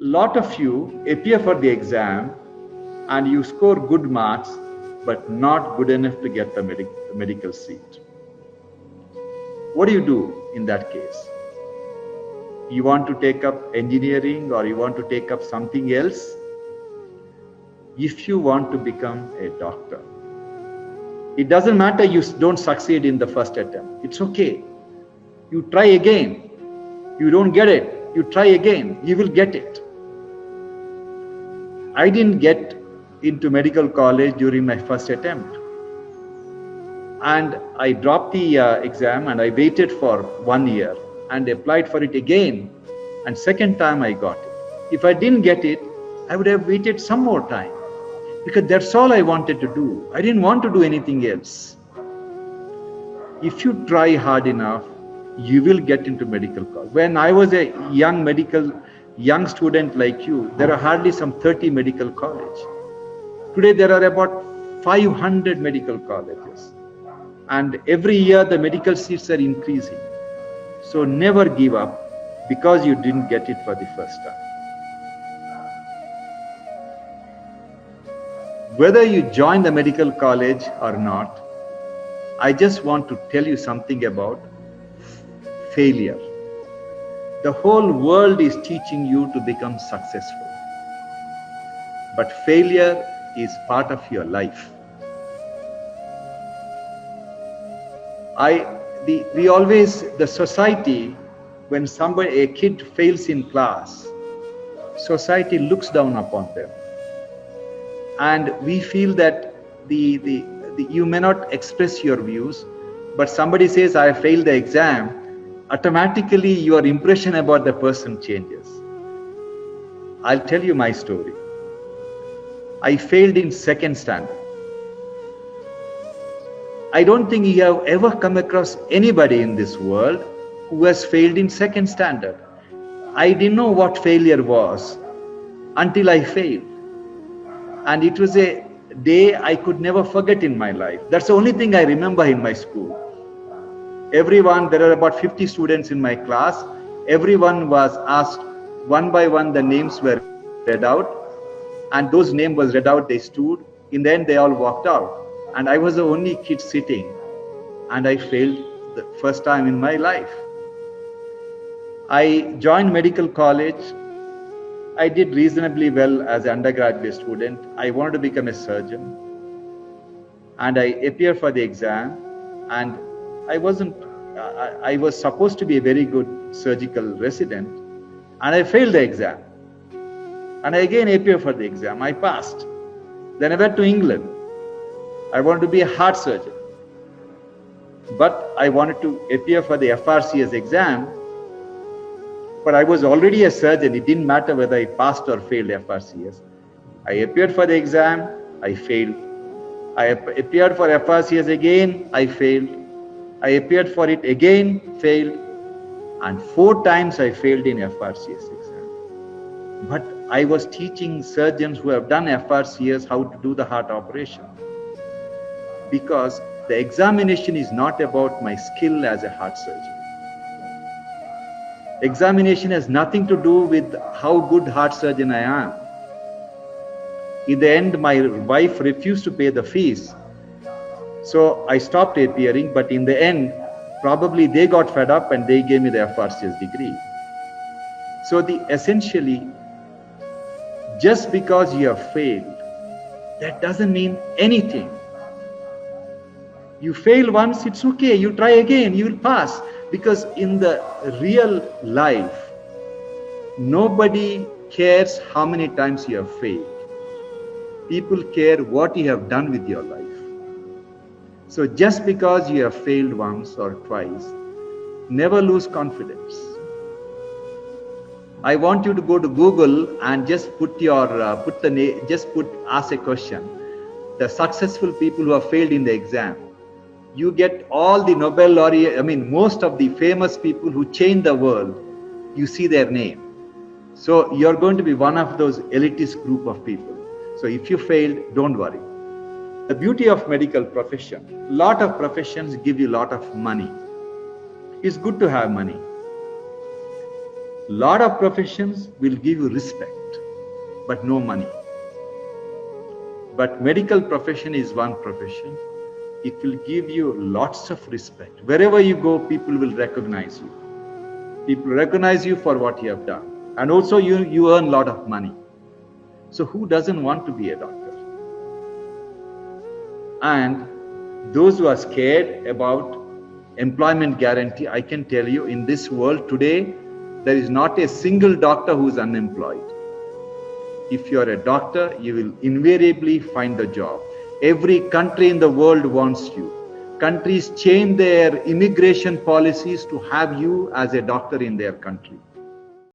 lot of you appear for the exam and you score good marks, but not good enough to get the medical seat. What do you do in that case? You want to take up engineering or you want to take up something else? If you want to become a doctor, it doesn't matter you don't succeed in the first attempt. It's okay. You try again. You don't get it. You try again. You will get it. I didn't get into medical college during my first attempt. And I dropped the exam and I waited for 1 year and applied for it again. And second time I got it. If I didn't get it, I would have waited some more time, because that's all I wanted to do. I didn't want to do anything else. If you try hard enough, you will get into medical college. When I was a young student like you, there are hardly some 30 medical colleges. Today there are about 500 medical colleges. And every year the medical seats are increasing. So never give up because you didn't get it for the first time. Whether you join the medical college or not, I just want to tell you something about failure. The whole world is teaching you to become successful. But failure is part of your life. The society, when a kid fails in class, society looks down upon them. And we feel that you may not express your views, but somebody says, I failed the exam, automatically your impression about the person changes. I'll tell you my story. I failed in second standard. I don't think you have ever come across anybody in this world who has failed in second standard. I didn't know what failure was until I failed. And it was a day I could never forget in my life. That's the only thing I remember in my school. There are about 50 students in my class. Everyone was asked one by one, the names were read out. And those names was read out, they stood. In the end, they all walked out. And I was the only kid sitting. And I failed the first time in my life. I joined medical college. I did reasonably well as an undergraduate student. I wanted to become a surgeon. And I appeared for the exam. And I was supposed to be a very good surgical resident. And I failed the exam. And I again appeared for the exam. I passed. Then I went to England. I wanted to be a heart surgeon. But I wanted to appear for the FRCS exam. But I was already a surgeon. It didn't matter whether I passed or failed FRCS. I appeared for the exam. I failed. I appeared for FRCS again. I failed. I appeared for it again. Failed. And 4 times I failed in FRCS exam. But I was teaching surgeons who have done FRCS how to do the heart operation. Because the examination is not about my skill as a heart surgeon. Examination has nothing to do with how good heart surgeon I am. In the end, my wife refused to pay the fees. So I stopped appearing, but in the end, probably they got fed up and they gave me the FRCS degree. So essentially, just because you have failed, that doesn't mean anything. You fail once, it's okay. You try again, you will pass. Because in the real life, nobody cares how many times you have failed. People care what you have done with your life. So just because you have failed once or twice, never lose confidence. I want you to go to Google and just ask a question. The successful people who have failed in the exam. You get all the Nobel laureate, most of the famous people who changed the world, you see their name. So you're going to be one of those elitist group of people. So if you failed, don't worry. The beauty of medical profession, lot of professions give you a lot of money. It's good to have money. Lot of professions will give you respect, but no money. But medical profession is one profession. It will give you lots of respect. Wherever you go, people will recognize you. People recognize you for what you have done. And also you earn a lot of money. So who doesn't want to be a doctor? And those who are scared about employment guarantee, I can tell you, in this world today, there is not a single doctor who is unemployed. If you are a doctor, you will invariably find a job. Every country in the world wants you. Countries change their immigration policies to have you as a doctor in their country.